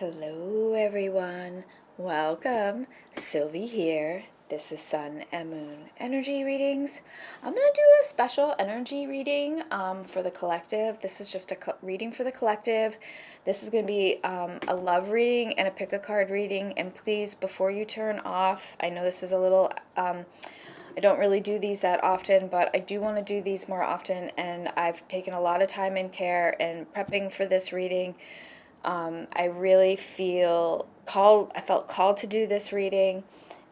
Hello everyone, welcome. Sylvie here. This is Sun and Moon energy readings. I'm going to do a special energy reading for the collective. This is just a reading for the collective. This is going to be a love reading and a pick a card reading. And please, before you turn off, I know this is a little I don't really do these that often, but I do want to do these more often, and I've taken a lot of time and care in prepping for this reading. I really feel called, I felt called to do this reading,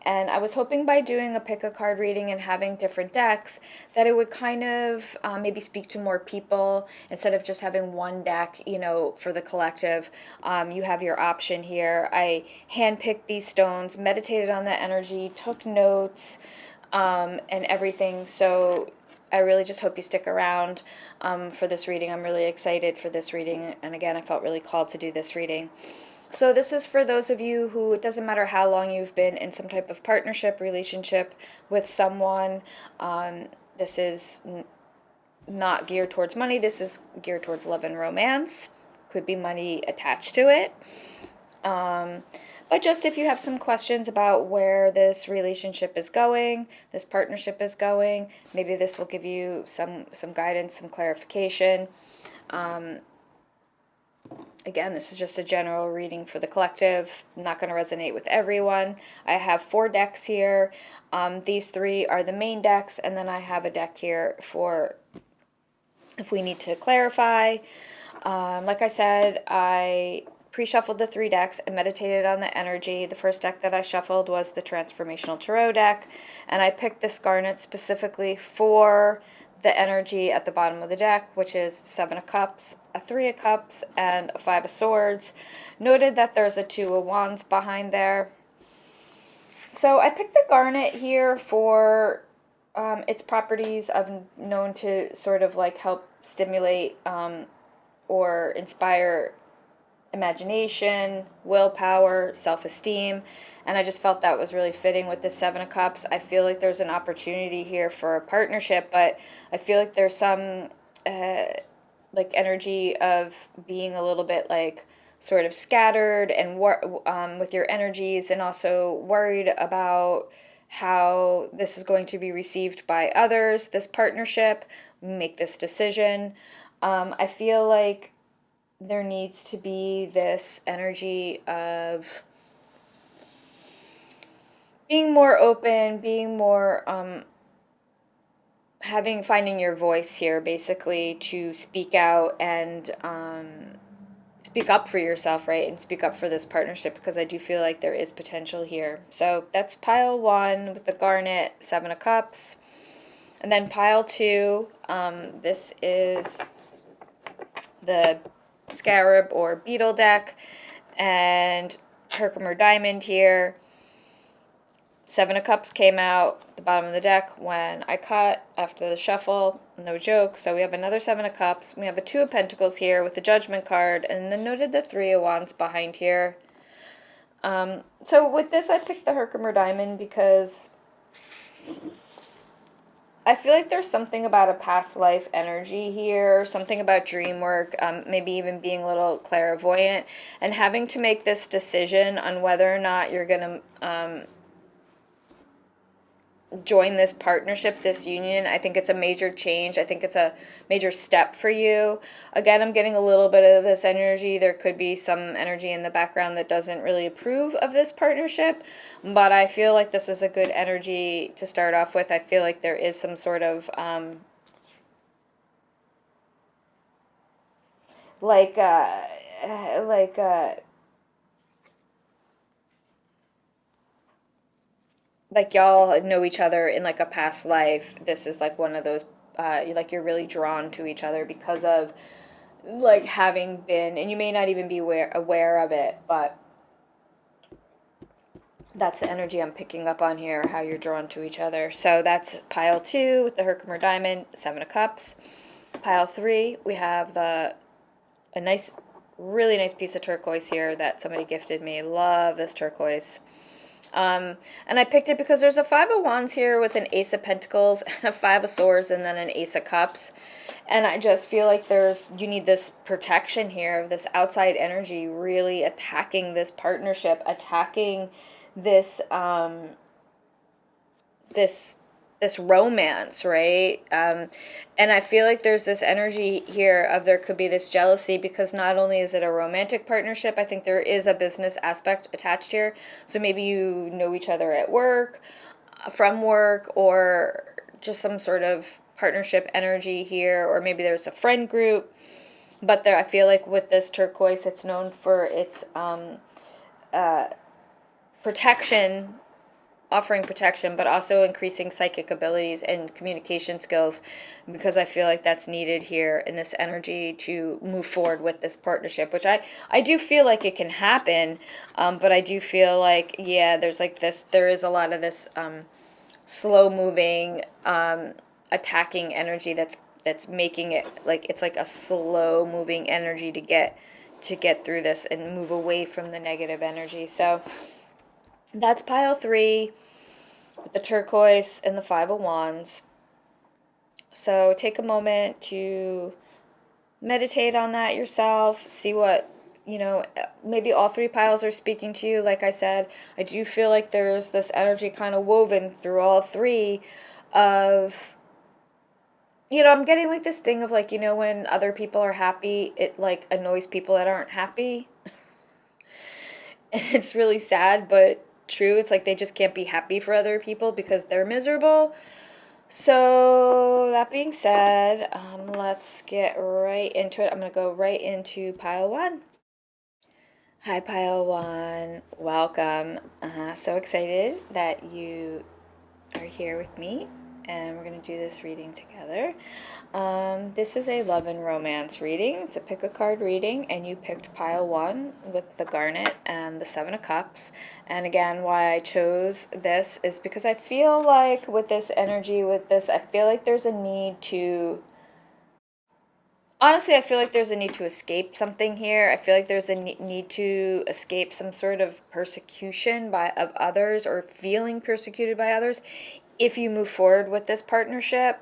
and I was hoping by doing a pick a card reading and having different decks that it would kind of maybe speak to more people instead of just having one deck, for the collective. You have your option here. I handpicked these stones, meditated on the energy, took notes, and everything. So I really just hope you stick around for this reading. I'm really excited for this reading. And again, I felt really called to do this reading. So this is for those of you who, it doesn't matter how long you've been in some type of partnership, relationship with someone. This is not geared towards money. This is geared towards love and romance. Could be money attached to it. But just if you have some questions about where this relationship is going, this partnership is going, maybe this will give you some guidance, some clarification. Again, this is just a general reading for the collective. Not going to resonate with everyone. I have 4 decks here. These 3 are the main decks, and then I have a deck here for if we need to clarify. Like I said, I pre-shuffled the 3 decks and meditated on the energy. The first deck that I shuffled was the Transformational Tarot deck, and I picked this garnet specifically for the energy at the bottom of the deck, which is 7 of Cups, a 3 of Cups, and a 5 of Swords. Noted that there's a 2 of Wands behind there. So I picked the garnet here for its properties of known to sort of like help stimulate or inspire imagination, willpower, self-esteem, and I just felt that was really fitting with the 7 of Cups. I feel like there's an opportunity here for a partnership, but I feel like there's some like energy of being a little bit like sort of scattered and with your energies, and also worried about how this is going to be received by others, this partnership, make this decision. I feel like there needs to be this energy of being more open, being more, finding your voice here, basically, to speak out and speak up for yourself, right? And speak up for this partnership, because I do feel like there is potential here. So that's pile 1 with the garnet, 7 of Cups. And then pile 2, this is the Scarab or Beetle deck, and Herkimer Diamond here. 7 of Cups came out at the bottom of the deck when I cut after the shuffle, no joke. So we have another 7 of Cups. We have a 2 of Pentacles here with the Judgment card, and then noted the 3 of Wands behind here. So with this, I picked the Herkimer Diamond because I feel like there's something about a past life energy here, something about dream work, maybe even being a little clairvoyant, and having to make this decision on whether or not you're going to join this partnership, this union. I think it's a major change. I think it's a major step for you. Again, I'm getting a little bit of this energy. There could be some energy in the background that doesn't really approve of this partnership, but I feel like this is a good energy to start off with. I feel like there is some sort of like y'all know each other in like a past life. This is like one of those like you're really drawn to each other because of like having been, and you may not even be aware of it, but that's the energy I'm picking up on here, how you're drawn to each other. So that's pile 2 with the Herkimer Diamond, 7 of Cups. Pile 3, we have a nice, really nice piece of turquoise here that somebody gifted me. Love this turquoise. And I picked it because there's a Five of Wands here with an Ace of Pentacles and a Five of Swords and then an Ace of Cups. And I just feel like you need this protection here of this outside energy really attacking this partnership, attacking this, this romance, right? And I feel like there's this energy here of there could be this jealousy because not only is it a romantic partnership, I think there is a business aspect attached here. So maybe you know each other at work, from work, or just some sort of partnership energy here, or maybe there's a friend group. But there, I feel like with this turquoise, it's known for its protection, offering protection, but also increasing psychic abilities and communication skills, because I feel like that's needed here in this energy to move forward with this partnership, which I do feel like it can happen, but I do feel like, yeah, there's like this, there is a lot of this slow moving, attacking energy that's making it like, it's like a slow moving energy to get through this and move away from the negative energy. So that's pile 3 with the turquoise and the Five of Wands. So take a moment to meditate on that yourself. See what, maybe all 3 piles are speaking to you. Like I said, I do feel like there's this energy kind of woven through all 3 of, I'm getting like this thing of like, when other people are happy, it like annoys people that aren't happy. And it's really sad, but true. It's like they just can't be happy for other people because they're miserable. So that being said, let's get right into it. I'm going to go right into pile 1. Hi, pile 1. Welcome. So excited that you are here with me, and we're going to do this reading together. This is a love and romance reading. It's a pick a card reading, and you picked pile 1 with the garnet and the 7 of cups. And again, why I chose this is because I feel like with this energy, with this, I feel like there's a need to, honestly, I feel like there's a need to escape something here. I feel like there's a need to escape some sort of persecution of others, or feeling persecuted by others if you move forward with this partnership.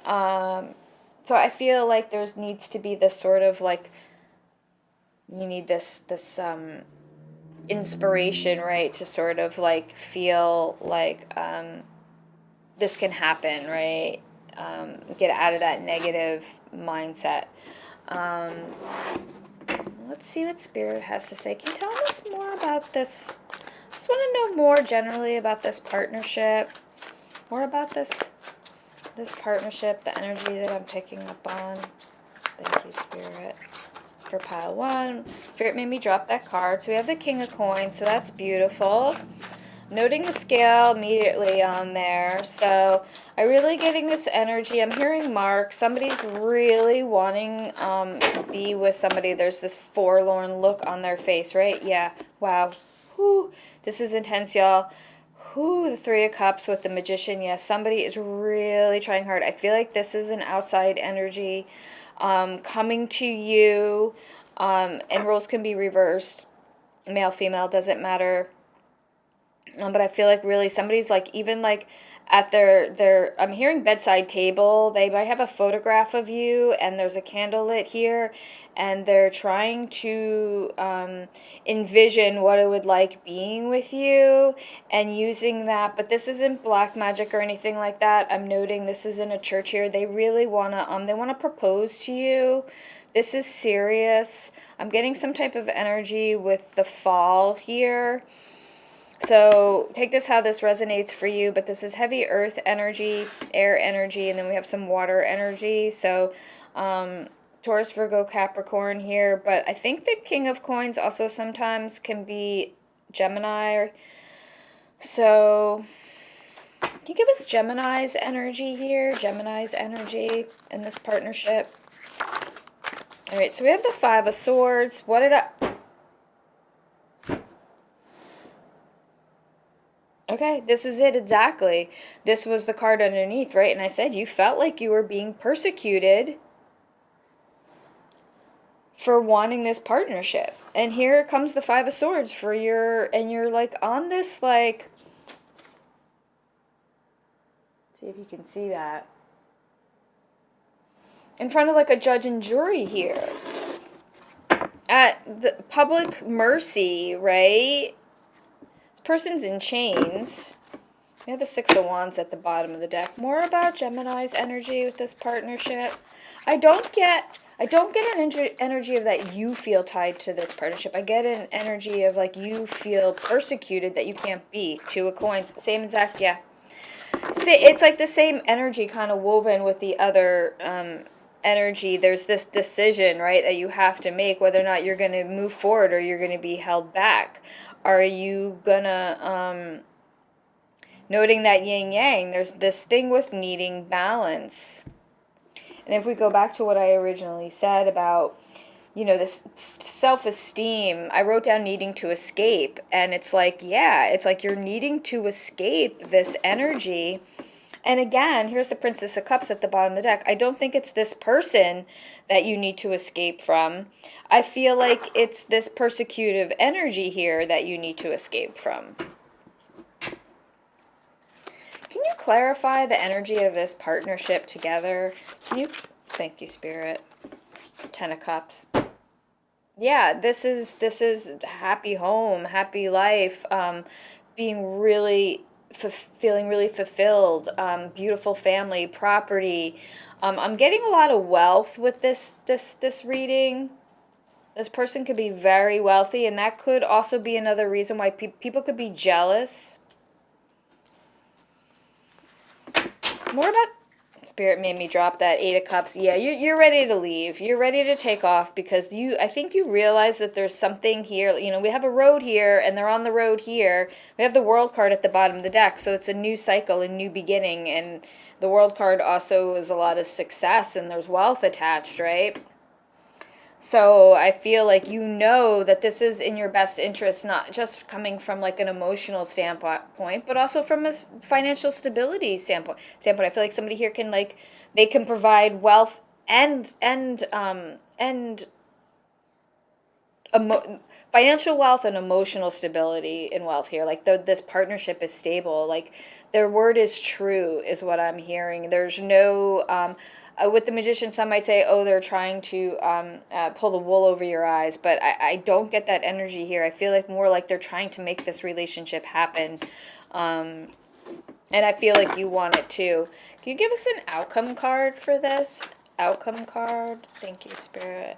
So I feel like there's needs to be this sort of like, you need this inspiration, right, to sort of like feel like this can happen, right? Get out of that negative mindset. Let's see what Spirit has to say. Can you tell us more about this? I just want to know more generally about this partnership, more about this partnership, the energy that I'm picking up on. Thank you, Spirit. It's for pile 1. Spirit made me drop that card. So we have the King of Coins, so that's beautiful. Noting the scale immediately on there. So I'm really getting this energy. I'm hearing Mark. Somebody's really wanting to be with somebody. There's this forlorn look on their face, right? Yeah. Wow. Whew. This is intense, y'all. Whew, the 3 of Cups with the Magician. Yes, somebody is really trying hard. I feel like this is an outside energy coming to you. And roles can be reversed. Male, female, doesn't matter. But I feel like really somebody's like, even like at their I'm hearing bedside table. They might have a photograph of you, and there's a candle lit here, and they're trying to envision what it would like being with you and using that. But this isn't black magic or anything like that. I'm noting this is in a church here. They really wanna they wanna propose to you. This is serious. I'm getting some type of energy with the fall here. So take this how this resonates for you, but this is heavy earth energy, air energy, and then we have some water energy. So Taurus, Virgo, Capricorn here, but I think the King of Coins also sometimes can be Gemini. So can you give us Gemini's energy here? Gemini's energy in this partnership. All right, so we have the 5 of Swords. What did I... Okay, this is it exactly. This was the card underneath, right? And I said you felt like you were being persecuted for wanting this partnership. And here comes the Five of Swords for and you're like on this, like, see if you can see that, in front of like a judge and jury here. At the public mercy, right? This person's in chains. We have the Six of Wands at the bottom of the deck. More about Gemini's energy with this partnership. I don't get an energy of that you feel tied to this partnership. I get an energy of like you feel persecuted that you can't be. Two of Coins. Same exact, yeah. It's like the same energy kind of woven with the other energy. There's this decision, right, that you have to make whether or not you're going to move forward or you're going to be held back. Are you going to... noting that yin yang, there's this thing with needing balance. And if we go back to what I originally said about, you know, this self-esteem, I wrote down needing to escape. And it's like, yeah, it's like you're needing to escape this energy. And again, here's the Princess of Cups at the bottom of the deck. I don't think it's this person that you need to escape from. I feel like it's this persecutive energy here that you need to escape from. Can you clarify the energy of this partnership together? Can you? Thank you, Spirit. Ten of Cups. Yeah, this is happy home, happy life, being really, feeling really fulfilled, beautiful family, property. I'm getting a lot of wealth with this reading. This person could be very wealthy, and that could also be another reason why people could be jealous. More about... Spirit made me drop that Eight of Cups. Yeah, you're ready to leave. You're ready to take off because I think you realize that there's something here. You know, we have a road here and they're on the road here. We have the World card at the bottom of the deck. So it's a new cycle, a new beginning. And the World card also is a lot of success and there's wealth attached, right? So I feel like you know that this is in your best interest, not just coming from like an emotional standpoint, but also from a financial stability standpoint. I feel like somebody here can they can provide wealth and financial wealth and emotional stability in wealth here. Like this partnership is stable. Like their word is true is what I'm hearing. There's no... with the Magician, some might say, oh, they're trying to pull the wool over your eyes. But I don't get that energy here. I feel like more like they're trying to make this relationship happen. And I feel like you want it too. Can you give us an outcome card for this? Outcome card. Thank you, Spirit.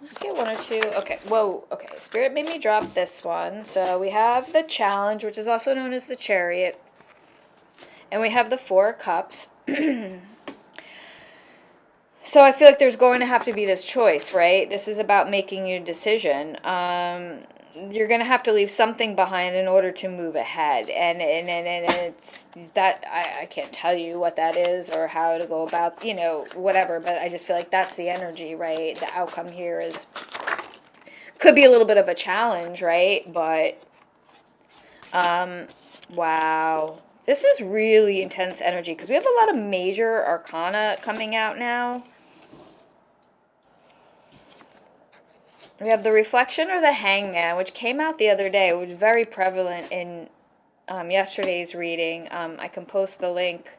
Let's get one or two. Okay. Whoa. Okay. Spirit made me drop this one. So we have the Challenge, which is also known as the Chariot. And we have the Four of Cups. So I feel like there's going to have to be this choice, right? This is about making a decision. You're going to have to leave something behind in order to move ahead. And it's that, I can't tell you what that is or how to go about, you know, whatever. But I just feel like that's the energy, right? The outcome here could be a little bit of a challenge, right? But, wow. This is really intense energy because we have a lot of major arcana coming out now. We have the Reflection or the Hangman, which came out the other day. It was very prevalent in yesterday's reading. I can post the link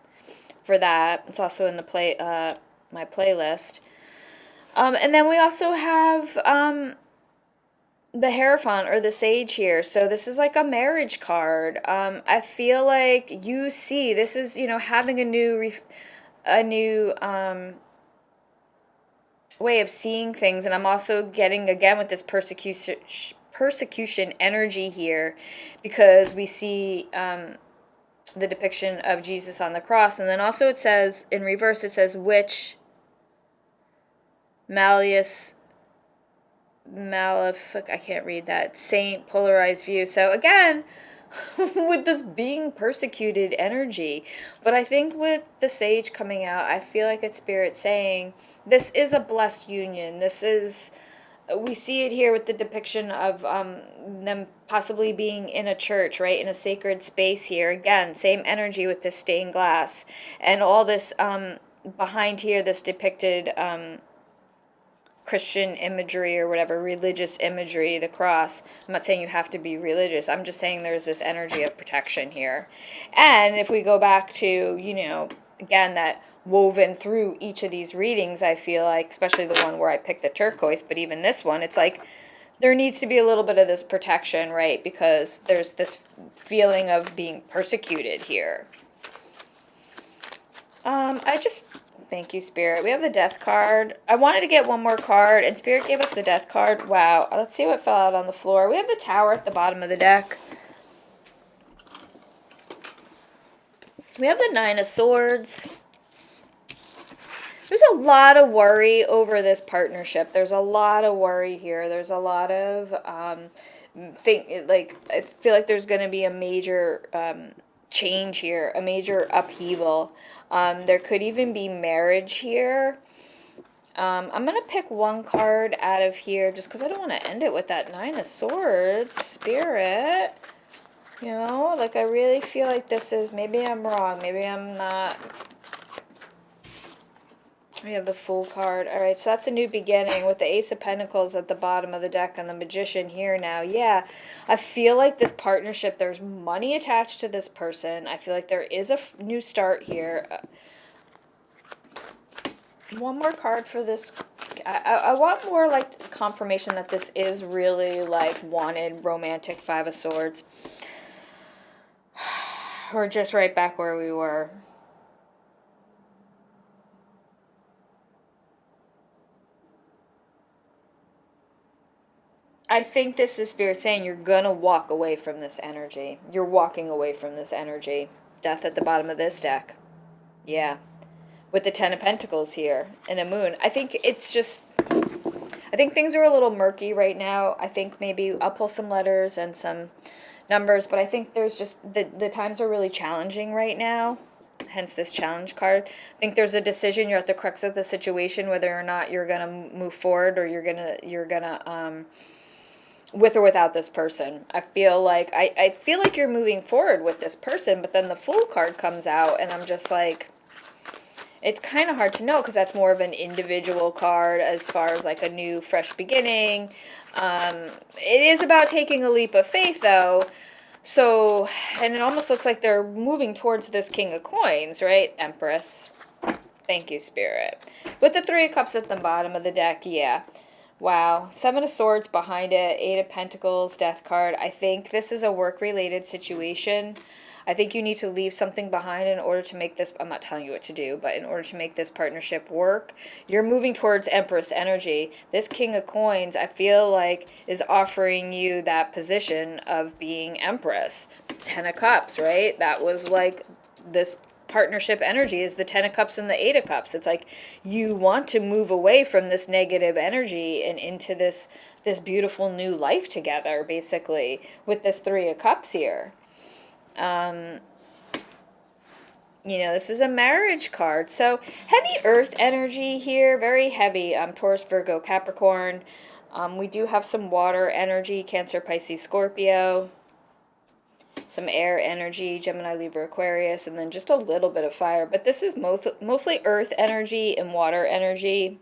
for that. It's also in the my playlist. And then we also have the Hierophant or the Sage here. So this is like a marriage card. I feel like you see this is, you know, having a new way of seeing things. And I'm also getting, again, with this persecution energy here, because we see the depiction of Jesus on the cross. And then also it says, in reverse, it says, which Malleus, Malefic, I can't read that, Saint, polarized view. So again, with this being persecuted energy. But I think with the Sage coming out, I feel like it's Spirit saying this is a blessed union. This is, we see it here with the depiction of them possibly being in a church, right, in a sacred space here. Again, same energy with this stained glass and all this behind here, this depicted Christian imagery or whatever, religious imagery, the cross. I'm not saying you have to be religious. I'm just saying there's this energy of protection here. And if we go back to, you know, again, that woven through each of these readings, I feel like, especially the one where I picked the turquoise, but even this one, it's like there needs to be a little bit of this protection, right? Because there's this feeling of being persecuted here. Thank you, Spirit. We have the Death card. I wanted to get one more card, and Spirit gave us the Death card. Wow. Let's see what fell out on the floor. We have the Tower at the bottom of the deck. We have the Nine of Swords. There's a lot of worry over this partnership. There's a lot of worry here. There's a lot of, I feel like there's going to be a major change here, a major upheaval. There could even be marriage here. I'm going to pick one card out of here just because I don't want to end it with that Nine of Swords. Spirit. You know, like I really feel like this is, maybe I'm wrong. Maybe I'm not. We have the Fool card. All right, so that's a new beginning with the Ace of Pentacles at the bottom of the deck and the Magician here now. Yeah, I feel like this partnership, there's money attached to this person. I feel like there is a new start here. One more card for this. I want more like confirmation that this is really like wanted, romantic, Five of Swords. We're just right back where we were. I think this is Spirit saying you're going to walk away from this energy. You're walking away from this energy. Death at the bottom of this deck. Yeah. With the Ten of Pentacles here and a moon. I think it's just, I think things are a little murky right now. I think maybe I'll pull some letters and some numbers, but I think there's just, the times are really challenging right now. Hence this challenge card. I think there's a decision. You're at the crux of the situation, whether or not you're going to move forward or you're going to, with or without this person. I feel like you're moving forward with this person, but then the Fool card comes out and I'm just like, it's kind of hard to know because that's more of an individual card as far as like a new fresh beginning. It is about taking a leap of faith though. So, and it almost looks like they're moving towards this King of Coins, right? Empress. Thank you, Spirit. With the Three of Cups at the bottom of the deck, yeah. Wow. Seven of Swords behind it. Eight of Pentacles, Death card. I think this is a work-related situation. I think you need to leave something behind in order to make this, I'm not telling you what to do, but in order to make this partnership work, you're moving towards Empress energy. This King of Coins, I feel like, is offering you that position of being Empress. Ten of Cups, right? That was like this partnership energy is the Ten of Cups and the Eight of Cups. It's like you want to move away from this negative energy and into this beautiful new life together, basically, with this Three of Cups here. You know, this is a marriage card. So heavy earth energy here, very heavy. Taurus, Virgo, Capricorn. We do have some water energy, Cancer, Pisces, Scorpio. Some air energy, Gemini, Libra, Aquarius, and then just a little bit of fire. But this is mostly earth energy and water energy.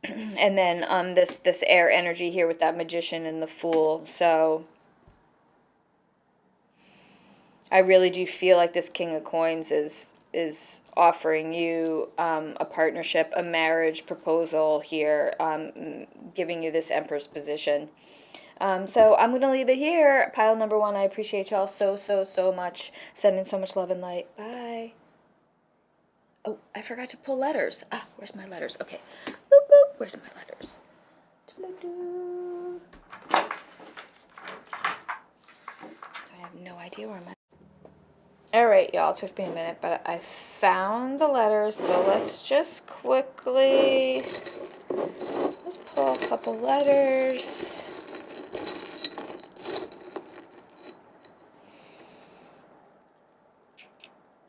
And then this air energy here with that Magician and the Fool. So I really do feel like this King of Coins is offering you a partnership, a marriage proposal here, giving you this Empress position. So I'm going to leave it here. Pile number one, I appreciate y'all so much. Sending so much love and light. Bye. Oh, I forgot to pull letters. Ah, where's my letters? Okay. Boop, boop. Where's my letters? I have no idea where my... All right, y'all. It took me a minute, but I found the letters. So let's just quickly... let's pull a couple letters.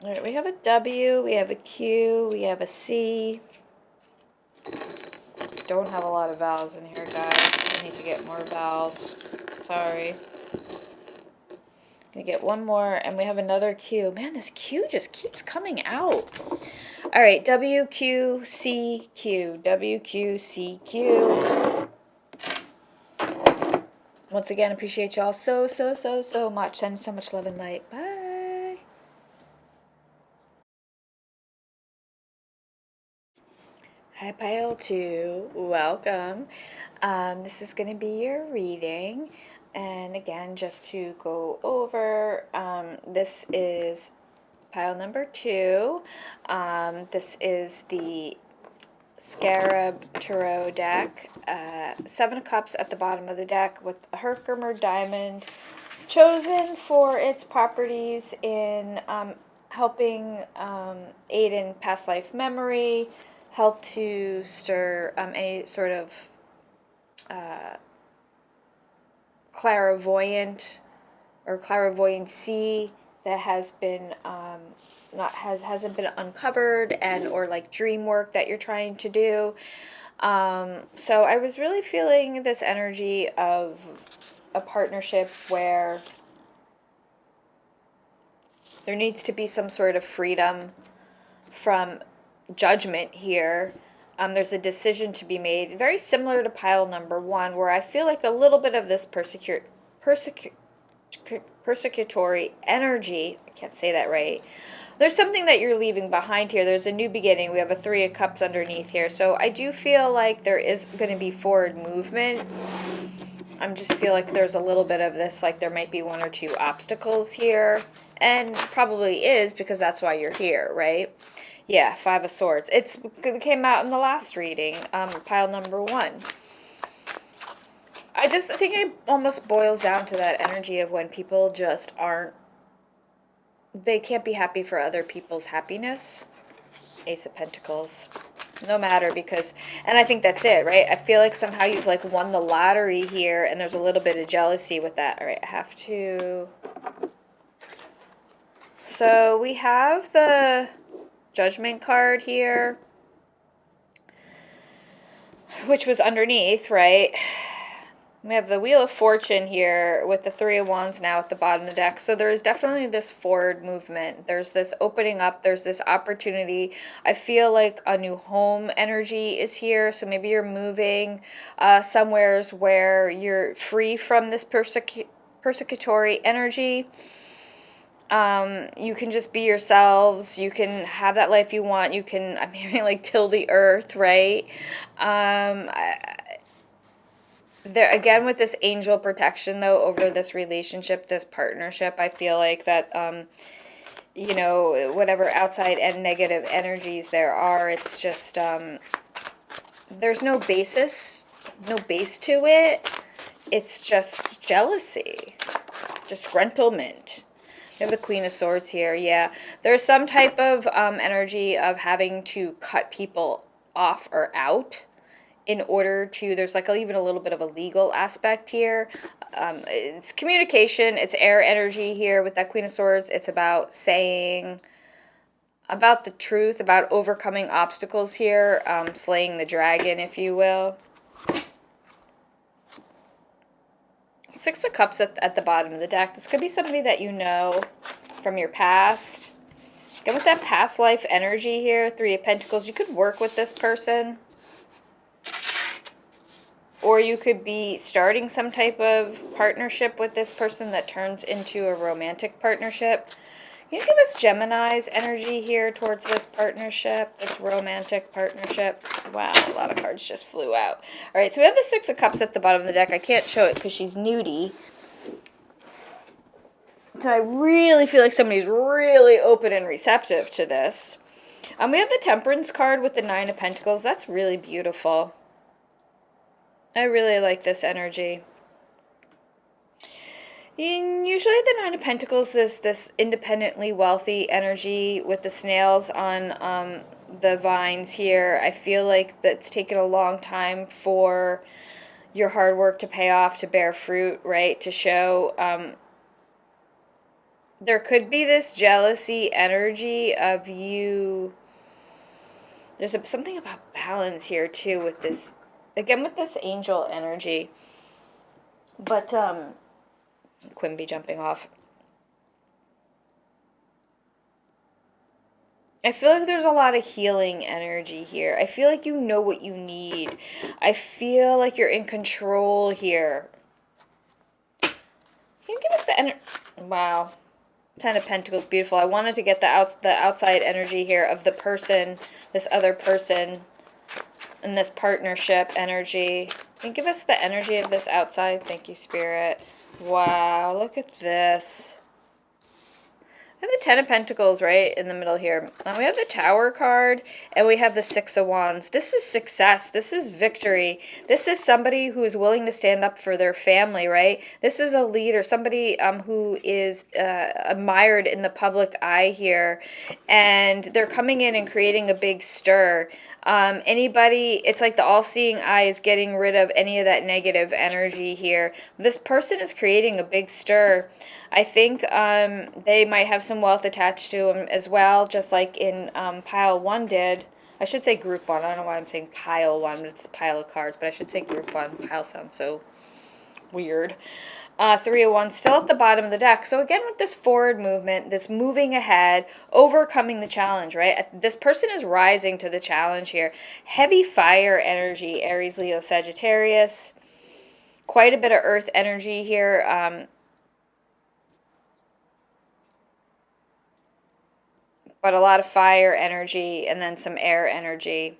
All right, we have a W, we have a Q, we have a C. Don't have a lot of vowels in here, guys. I need to get more vowels. Sorry. Gonna get one more, and we have another Q. Man, this Q just keeps coming out. All right, WQCQ, WQCQ. Once again, appreciate y'all so much. Send so much love and light. Bye. Hi, Pile 2. Welcome. This is going to be your reading. And again, just to go over, this is pile number 2. This is the Scarab Tarot deck. 7 of Cups at the bottom of the deck with a Herkimer diamond, chosen for its properties in helping aid in past life memory, help to stir any sort of clairvoyant or clairvoyancy that has been hasn't been uncovered, and or like dream work that you're trying to do. So I was really feeling this energy of a partnership where there needs to be some sort of freedom from judgment here. There's a decision to be made, very similar to pile number 1, where I feel like a little bit of this persecutory energy, I can't say that right. There's something that you're leaving behind here. There's a new beginning. We have a 3 of Cups underneath here. So I do feel like there is going to be forward movement. I just feel like there's a little bit of this, like there might be 1 or 2 obstacles here. And probably is, because that's why you're here, right? Yeah, 5 of Swords. It came out in the last reading, pile number 1. I think it almost boils down to that energy of when people just they can't be happy for other people's happiness. Ace of Pentacles. No matter, because, and I think that's it, right? I feel like somehow you've like won the lottery here, and there's a little bit of jealousy with that. All right, I have to. So we have the Judgment card here, which was underneath, right? We have the Wheel of Fortune here with the 3 of Wands now at the bottom of the deck. So there's definitely this forward movement. There's this opening up. There's this opportunity. I feel like a new home energy is here. So maybe you're moving somewheres where you're free from this persecutory energy. You can just be yourselves. You can have that life you want. You can, I'm hearing like till the earth, right? There again with this angel protection though over this relationship, this partnership, I feel like that you know, whatever outside and negative energies there are, it's just there's no base to it. It's just jealousy, disgruntlement. We have the Queen of Swords here. Yeah, there's some type of energy of having to cut people off or out in order to, there's like even a little bit of a legal aspect here. It's communication, it's air energy here with that Queen of Swords. It's about saying, about the truth, about overcoming obstacles here, slaying the dragon, if you will. 6 of Cups at the bottom of the deck. This could be somebody that you know from your past. Again, with that past life energy here, 3 of Pentacles, you could work with this person. Or you could be starting some type of partnership with this person that turns into a romantic partnership. Can you give us Gemini's energy here towards this partnership, this romantic partnership? Wow, a lot of cards just flew out. All right, so we have the 6 of Cups at the bottom of the deck. I can't show it because she's nudie. So I really feel like somebody's really open and receptive to this. We have the Temperance card with the 9 of Pentacles. That's really beautiful. I really like this energy. Usually the 9 of Pentacles is this independently wealthy energy with the snails on the vines here. I feel like that's taken a long time for your hard work to pay off, to bear fruit, right? To show. There could be this jealousy energy of you. There's something about balance here too with this. Again, with this angel energy. But, Quimby jumping off. I feel like there's a lot of healing energy here. I feel like you know what you need. I feel like you're in control here. Can you give us the energy? Wow. Ten of Pentacles, beautiful. I wanted to get the outside energy here of the person, this other person, and this partnership energy. Can you give us the energy of this outside? Thank you, Spirit. Wow, look at this. I have the Ten of Pentacles right in the middle here. We have the Tower card, and we have the Six of Wands. This is success. This is victory. This is somebody who is willing to stand up for their family, right? This is a leader, somebody who is admired in the public eye here, and they're coming in and creating a big stir. Anybody, it's like the all-seeing eye is getting rid of any of that negative energy here. This person is creating a big stir. I think they might have some wealth attached to them as well, just like in pile 1 did. I should say group 1. I don't know why I'm saying pile 1, but it's the pile of cards. But I should say group 1. Pile sounds so weird. 3 of Wands still at the bottom of the deck. So again, with this forward movement, this moving ahead, overcoming the challenge, right? This person is rising to the challenge here. Heavy fire energy, Aries, Leo, Sagittarius. Quite a bit of earth energy here. But a lot of fire energy and then some air energy.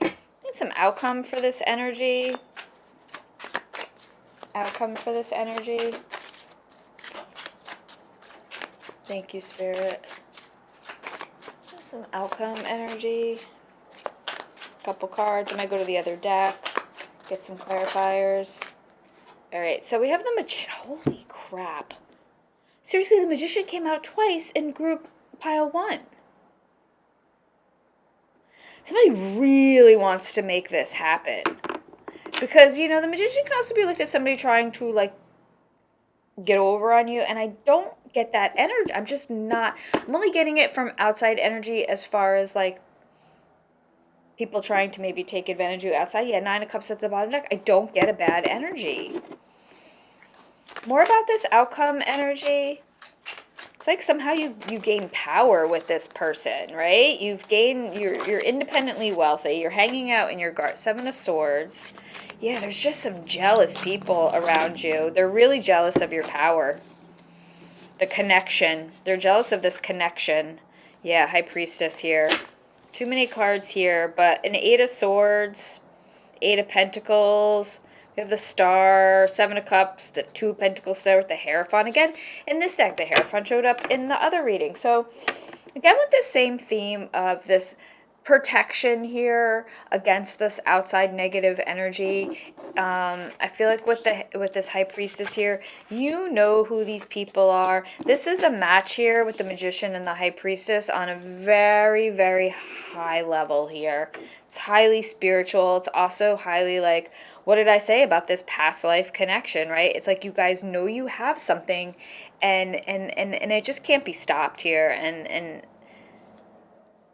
And some outcome for this energy. Outcome for this energy. Thank you, Spirit. Some outcome energy. Couple cards. I might go to the other deck. Get some clarifiers. Alright, so we have the Magician. Holy crap. Seriously, the Magician came out twice in group pile 1. Somebody really wants to make this happen. Because, you know, the Magician can also be looked at somebody trying to, like, get over on you. And I don't get that energy. I'm just not. I'm only getting it from outside energy as far as, like, people trying to maybe take advantage of you outside. Yeah, 9 of Cups at the bottom deck. I don't get a bad energy. More about this outcome energy. It's like somehow you gain power with this person, right? You're independently wealthy. You're hanging out in your garden. 7 of Swords. Yeah, there's just some jealous people around you. They're really jealous of your power. The connection. They're jealous of this connection. Yeah, High Priestess here. Too many cards here, but an 8 of Swords, 8 of Pentacles. We have the Star, 7 of Cups, the 2 of Pentacles there with the Hierophant. Again, in this deck, the Hierophant showed up in the other reading. So, again, with this same theme of this protection here against this outside negative energy, I feel like with this High Priestess here, you know who these people are. This is a match here with the Magician and the High Priestess on a very, very high level here. It's highly spiritual. It's also highly, like, what did I say about this past life connection, right? It's like you guys know you have something and it just can't be stopped here. And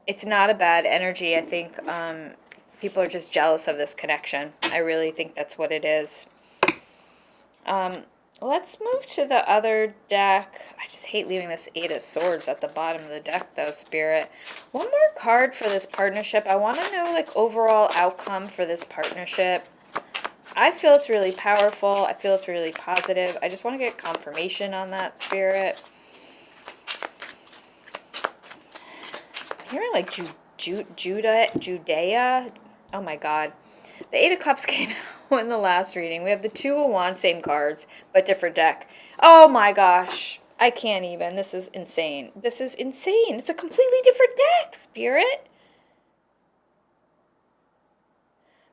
it's not a bad energy. I think people are just jealous of this connection. I really think that's what it is. Let's move to the other deck. I just hate leaving this 8 of Swords at the bottom of the deck, though, Spirit. One more card for this partnership. I want to know, like, overall outcome for this partnership. I feel it's really powerful. I feel it's really positive. I just want to get confirmation on that, Spirit. I'm hearing, like, Judea. Oh, my God. The 8 of Cups came out in the last reading. We have the 2 of Wands, same cards, but different deck. Oh, my gosh. I can't even. This is insane. This is insane. It's a completely different deck, Spirit.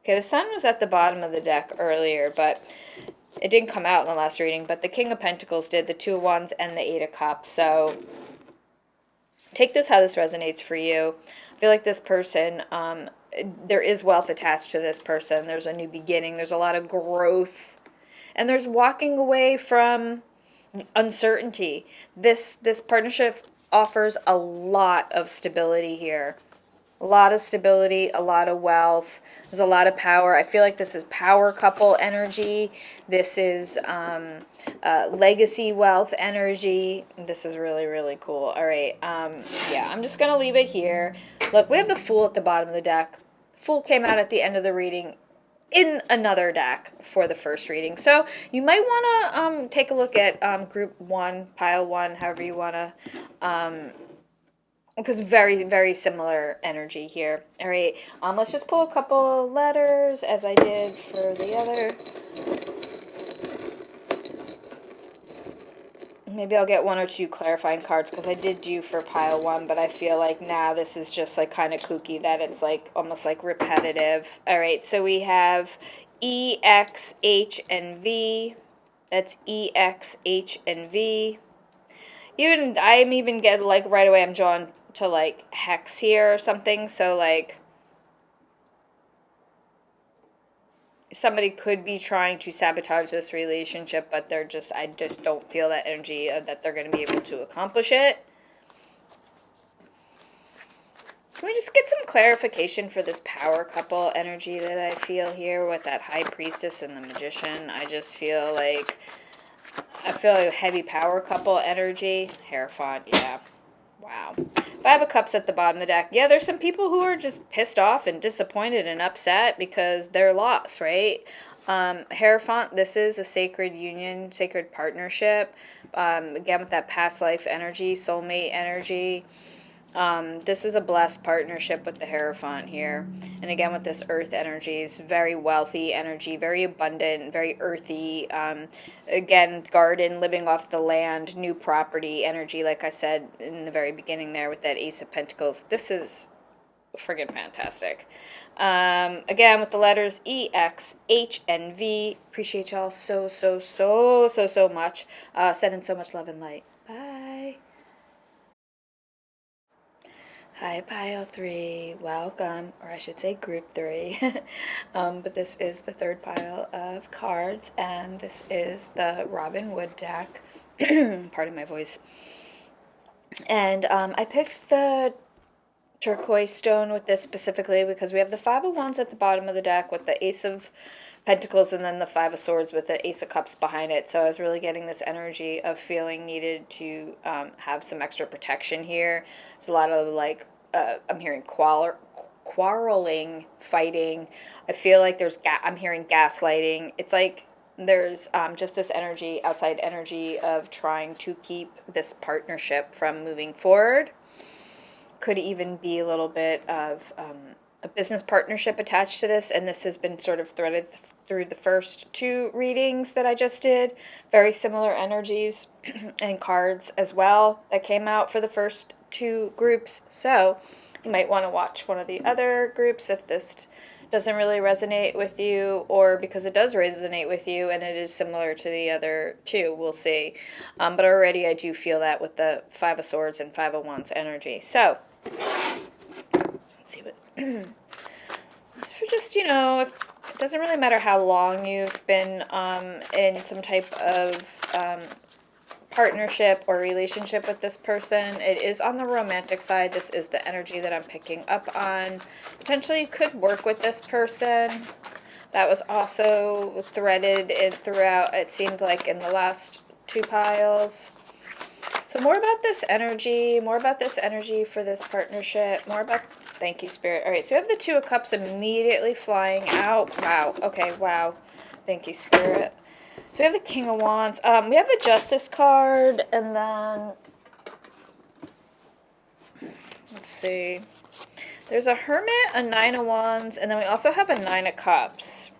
Okay, the Sun was at the bottom of the deck earlier, but it didn't come out in the last reading. But the King of Pentacles did, the 2 of Wands, and the 8 of Cups. So take this how this resonates for you. I feel like this person, there is wealth attached to this person. There's a new beginning. There's a lot of growth. And there's walking away from uncertainty. This partnership offers a lot of stability here. A lot of stability, a lot of wealth. There's a lot of power. I feel like this is power couple energy. This is legacy wealth energy. This is really, really cool. All right. Yeah, I'm just going to leave it here. Look, we have the Fool at the bottom of the deck. Fool came out at the end of the reading in another deck for the first reading. So you might want to take a look at group 1, pile 1, however you want to, because very, very similar energy here. All right, let's just pull a couple letters as I did for the other. Maybe I'll get 1 or 2 clarifying cards because I did do for pile 1, but I feel like now this is just like kind of kooky that it's like almost like repetitive. All right, so we have E, X, H, and V. That's E, X, H, and V. I'm even getting like right away I'm drawn to like hex here or something. So like somebody could be trying to sabotage this relationship, but I just don't feel that energy that they're going to be able to accomplish it. Can we just get some clarification for this power couple energy that I feel here with that high priestess and the magician? I feel like a heavy power couple energy. Hierophant, yeah. Wow. 5 of Cups at the bottom of the deck. Yeah, there's some people who are just pissed off and disappointed and upset because they're lost, right? Hierophant, this is a sacred union, sacred partnership. Again, with that past life energy, soulmate energy. This is a blessed partnership with the Hierophant here. And again, with this earth energy, is very wealthy energy, very abundant, very earthy. Again, garden, living off the land, new property energy, like I said in the very beginning there with that Ace of Pentacles. This is friggin' fantastic. Again, with the letters E, X, H, and V. Appreciate y'all so much. Sending so much love and light. Bye. Hi, pile 3. Welcome, or I should say group 3. But this is the third pile of cards, and this is the Robin Wood deck. Pardon my voice. And I picked the turquoise stone with this specifically because we have the 5 of Wands at the bottom of the deck with the Ace of Pentacles and then the 5 of Swords with the Ace of Cups behind it. So I was really getting this energy of feeling needed to have some extra protection here. There's a lot of like, I'm hearing quarreling, fighting. I feel like I'm hearing gaslighting. It's like there's just this energy, outside energy of trying to keep this partnership from moving forward. Could even be a little bit of a business partnership attached to this, and this has been sort of threaded through the first 2 readings that I just did. Very similar energies and cards as well that came out for the first 2 groups. So you might want to watch one of the other groups if this doesn't really resonate with you, or because it does resonate with you and it is similar to the other 2. We'll see. But already I do feel that with the 5 of Swords and 5 of Wands energy. So let's see what for just, if it doesn't really matter how long you've been in some type of partnership or relationship with this person. It is on the romantic side. This is the energy that I'm picking up on. Potentially you could work with this person. That was also threaded throughout, it seemed like, in the last 2 piles. So more about this energy for this partnership, thank you, Spirit. All right, so we have the 2 of Cups immediately flying out. Wow, okay, wow. Thank you, Spirit. So we have the King of Wands. We have the Justice card, and then, let's see. There's a Hermit, a 9 of Wands, and then we also have a 9 of Cups.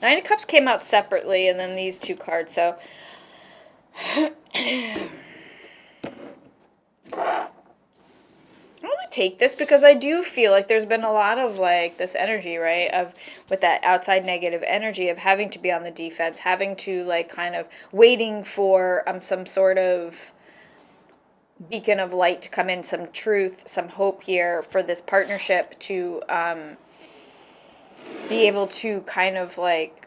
9 of Cups came out separately, and then these 2 cards, so I'm going to take this because I do feel like there's been a lot of like this energy, right, of with that outside negative energy of having to be on the defense, having to like kind of waiting for some sort of beacon of light to come in, some truth, some hope here for this partnership to be able to kind of like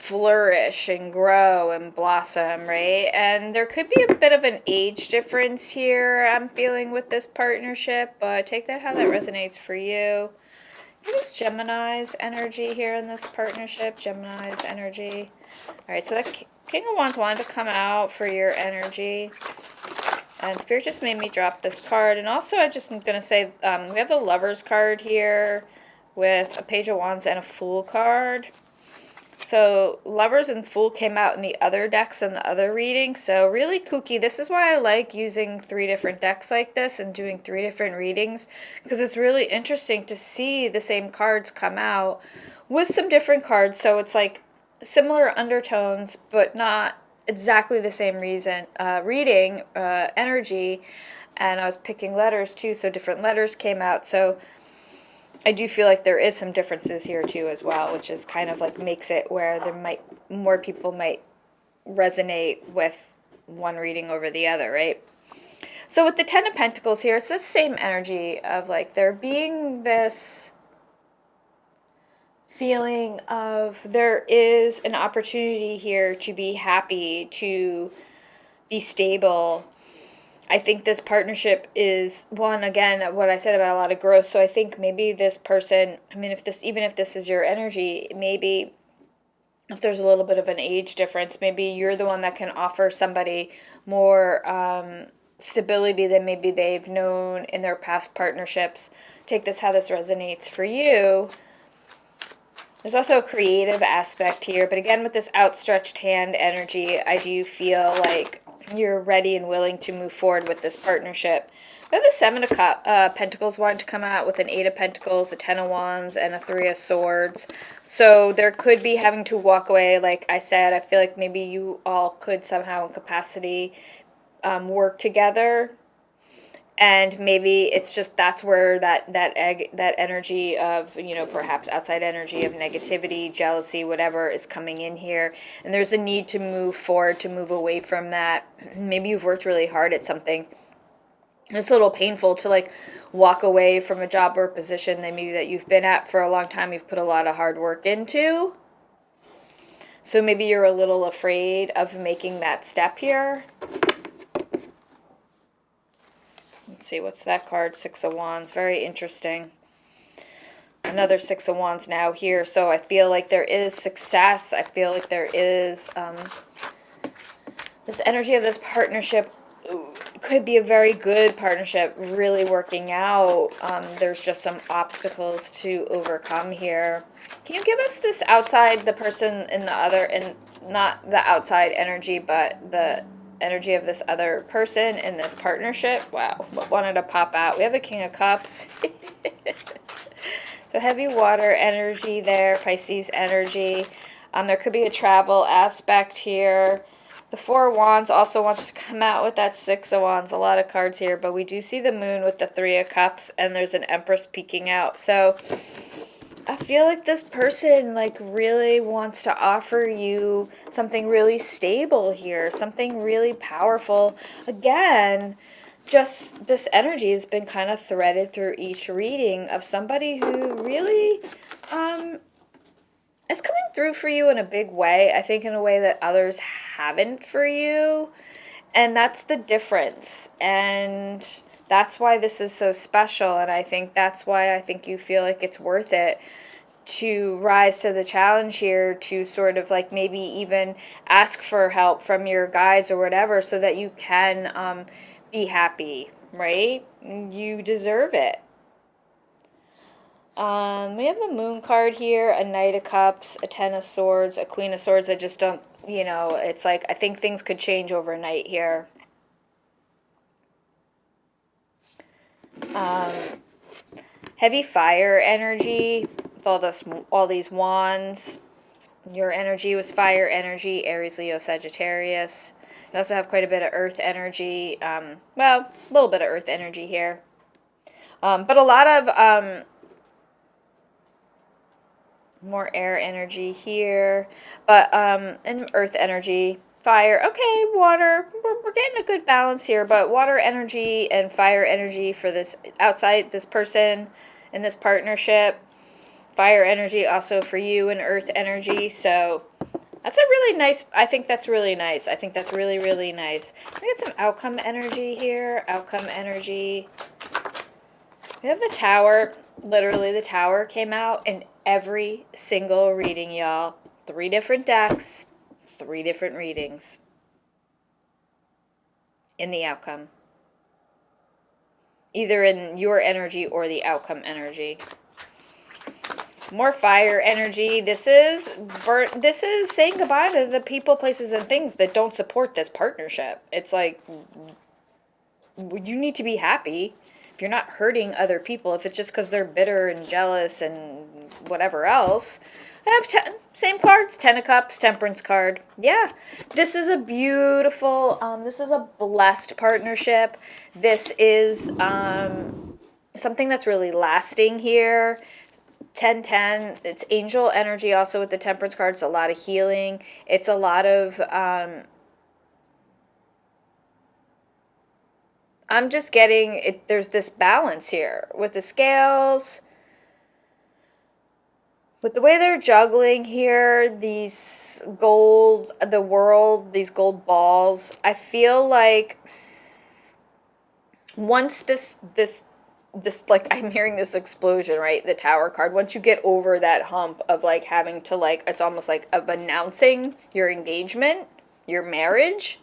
flourish and grow and blossom, right? And there could be a bit of an age difference here I'm feeling with this partnership, but take that how that resonates for you. What is Gemini's energy here in this partnership? Gemini's energy. All right, so the King of Wands wanted to come out for your energy. And Spirit just made me drop this card. And also, I just am going to say, we have the Lovers card here with a Page of Wands and a Fool card. So Lovers and Fool came out in the other decks and the other readings. So really kooky. This is why I like using 3 different decks like this and doing 3 different readings. Because it's really interesting to see the same cards come out with some different cards. So it's like similar undertones, but not exactly the same reading, energy. And I was picking letters too, so different letters came out. So I do feel like there is some differences here too as well, which is kind of like makes it where more people might resonate with one reading over the other, right? So with the Ten of Pentacles here, it's the same energy of like there being this feeling of there is an opportunity here to be happy, to be stable. I think this partnership is one, again, what I said about a lot of growth. So I think maybe this person, I mean, even if this is your energy, maybe if there's a little bit of an age difference, maybe you're the one that can offer somebody more stability than maybe they've known in their past partnerships. Take this how this resonates for you. There's also a creative aspect here, but again, with this outstretched hand energy, I do feel like you're ready and willing to move forward with this partnership. We have the Seven of Pentacles wanting to come out with an 8 of Pentacles, a 10 of Wands, and a 3 of Swords. So there could be having to walk away. Like I said, I feel like maybe you all could somehow in capacity work together. And maybe it's just that's where that energy of, you know, perhaps outside energy of negativity, jealousy, whatever is coming in here. And there's a need to move forward, to move away from that. Maybe you've worked really hard at something. And it's a little painful to like walk away from a job or position that maybe that you've been at for a long time. You've put a lot of hard work into. So maybe you're a little afraid of making that step here. Let's see, what's that card? 6 of Wands. Very interesting. Another 6 of Wands now here. So I feel like there is success. I feel like there is this energy of this partnership could be a very good partnership, really working out. There's just some obstacles to overcome here. Can you give us this outside, the person in the other, and not the outside energy, but the energy of this other person in this partnership? Wow, what wanted to pop out? We have the King of Cups. So heavy water energy there, Pisces energy. There could be a travel aspect here. The 4 of Wands also wants to come out with that 6 of Wands. A lot of cards here, but we do see the Moon with the 3 of Cups, and there's an Empress peeking out. So I feel like this person like really wants to offer you something really stable here, something really powerful. Again, just this energy has been kind of threaded through each reading of somebody who really is coming through for you in a big way. I think in a way that others haven't for you. And that's the difference. And that's why this is so special. And I think that's why I think you feel like it's worth it to rise to the challenge here, to sort of like maybe even ask for help from your guides or whatever so that you can be happy, right? You deserve it. We have the Moon card here, a Knight of Cups, a 10 of Swords, a Queen of Swords. I just don't, you know, it's like I think things could change overnight here. Heavy fire energy with all these wands. Your energy was fire energy, Aries, Leo, Sagittarius. You also have quite a bit of earth energy. Well, a little bit of earth energy here. But a lot of more air energy here. But and earth energy, fire. Okay, water. We're getting a good balance here. But water energy and fire energy for this outside, this person in this partnership. Fire energy also for you and earth energy. So That's a really nice, I think that's really nice. I think that's really, really nice. We got some outcome energy here. Outcome energy. We have the Tower. Literally, the Tower came out in every single reading, y'all. 3 different decks, 3 different readings in the outcome. Either in your energy or the outcome energy. More fire energy. This is saying goodbye to the people, places, and things that don't support this partnership. It's like, you need to be happy if you're not hurting other people. If it's just because they're bitter and jealous and whatever else. I have same cards, 10 of Cups, Temperance card. Yeah, this is a beautiful, this is a blessed partnership. This is something that's really lasting here. 10-10, it's angel energy also with the Temperance card. It's a lot of healing. It's a lot of, I'm just getting, there's this balance here with the scales. With the way they're juggling here, these gold, the world, these gold balls, I feel like once this, like, I'm hearing this explosion, right? The Tower card. Once you get over that hump of, like, having to, like, it's almost like of announcing your engagement, your marriage,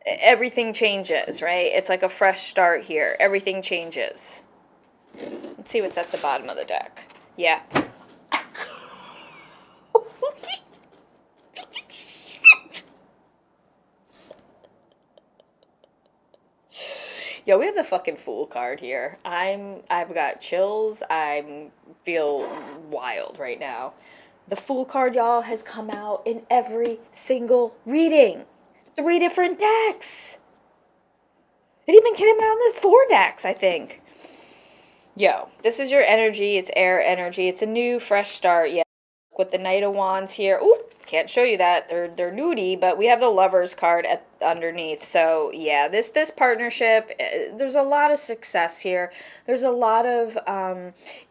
everything changes, right? It's like a fresh start here. Everything changes. Let's see what's at the bottom of the deck. Yeah. Yo, we have the fucking Fool card here. I've got chills. I feel wild right now. The Fool card, y'all, has come out in every single reading. 3 different decks. It even came out in the 4 decks, I think. Yo, this is your energy. It's air energy. It's a new, fresh start. Yeah, with the Knight of Wands here. Ooh, can't show you that. They're nudie, but we have the Lovers card underneath. So yeah, this partnership, there's a lot of success here. There's a lot of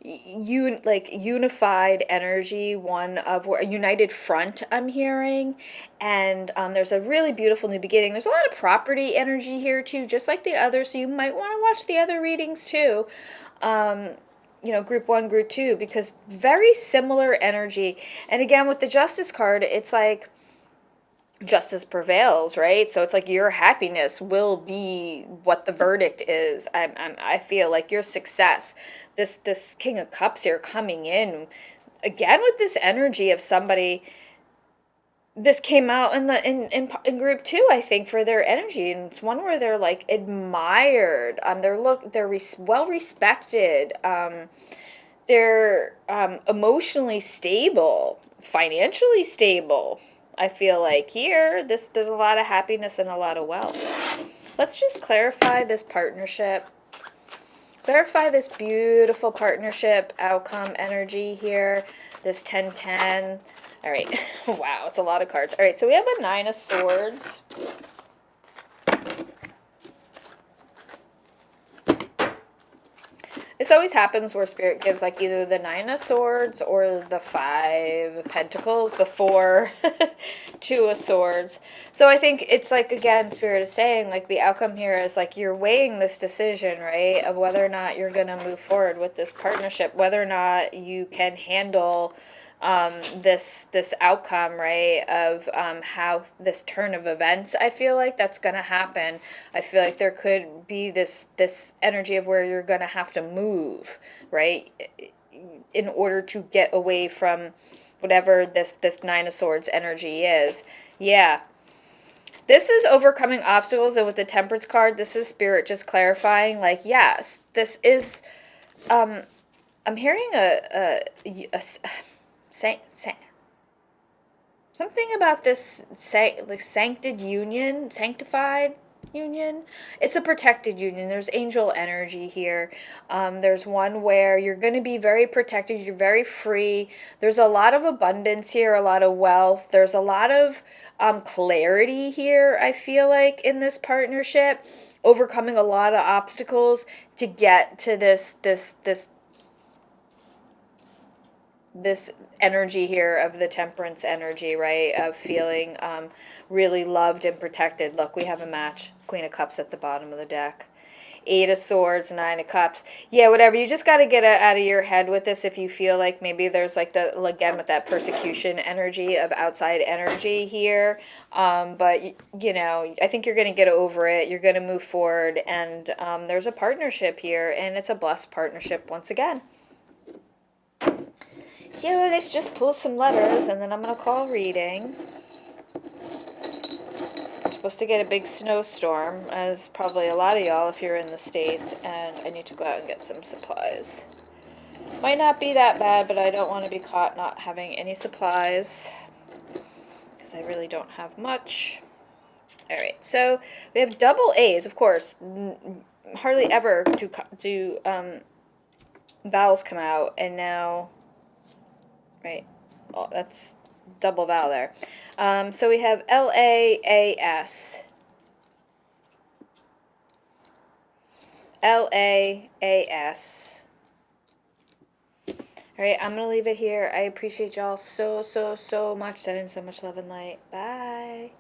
unified energy. One of a united front, I'm hearing, and there's a really beautiful new beginning. There's a lot of property energy here too, just like the other. So you might want to watch the other readings too. Group 1, group 2, because very similar energy. And again, with the Justice card, it's like justice prevails, right? So it's like your happiness will be what the verdict is. I feel like your success. This King of Cups here coming in again with this energy of somebody. This came out in group 2, I think, for their energy, and it's one where they're like admired. They're well respected. They're emotionally stable, financially stable. I feel like here, there's a lot of happiness and a lot of wealth. Let's just clarify this partnership. Clarify this beautiful partnership outcome energy here. This 10-10. All right. Wow, it's a lot of cards. All right, so we have a 9 of Swords. This always happens where Spirit gives like either the 9 of Swords or the 5 of Pentacles before 2 of Swords. So I think it's like, again, Spirit is saying like the outcome here is like you're weighing this decision, right, of whether or not you're going to move forward with this partnership, whether or not you can handle this outcome, right, of how this turn of events, I feel like that's going to happen. I feel like there could be this energy of where you're going to have to move, right, in order to get away from whatever this 9 of Swords energy is. Yeah. This is overcoming obstacles, and with the Temperance card, this is Spirit just clarifying, like, yes, this is, I'm hearing something about this sanctified union. It's a protected union. There's angel energy here. There's one where you're going to be very protected. You're very free. There's a lot of abundance here, a lot of wealth. There's a lot of clarity here, I feel like, in this partnership, overcoming a lot of obstacles to get to this this energy here of the temperance energy, right? Of feeling really loved and protected. Look, we have a match. Queen of Cups at the bottom of the deck. Eight of Swords, Nine of Cups. Yeah, whatever. You just got to get out of your head with this if you feel like maybe there's like the, again, with that persecution energy of outside energy here. But, you know, I think you're going to get over it. You're going to move forward. And there's a partnership here. And it's a blessed partnership once again. So let's just pull some letters. And then I'm going to call reading. Supposed to get a big snowstorm, as probably a lot of y'all if you're in the States, and I need to go out and get some supplies. Might not be that bad, but I don't want to be caught not having any supplies, because I really don't have much. Alright, so we have double A's, of course. Hardly ever do vowels come out, and now, right, oh, that's double vowel there. So we have L-A-A-S. L-A-A-S. All right, I'm going to leave it here. I appreciate y'all so much. Sending so much love and light. Bye.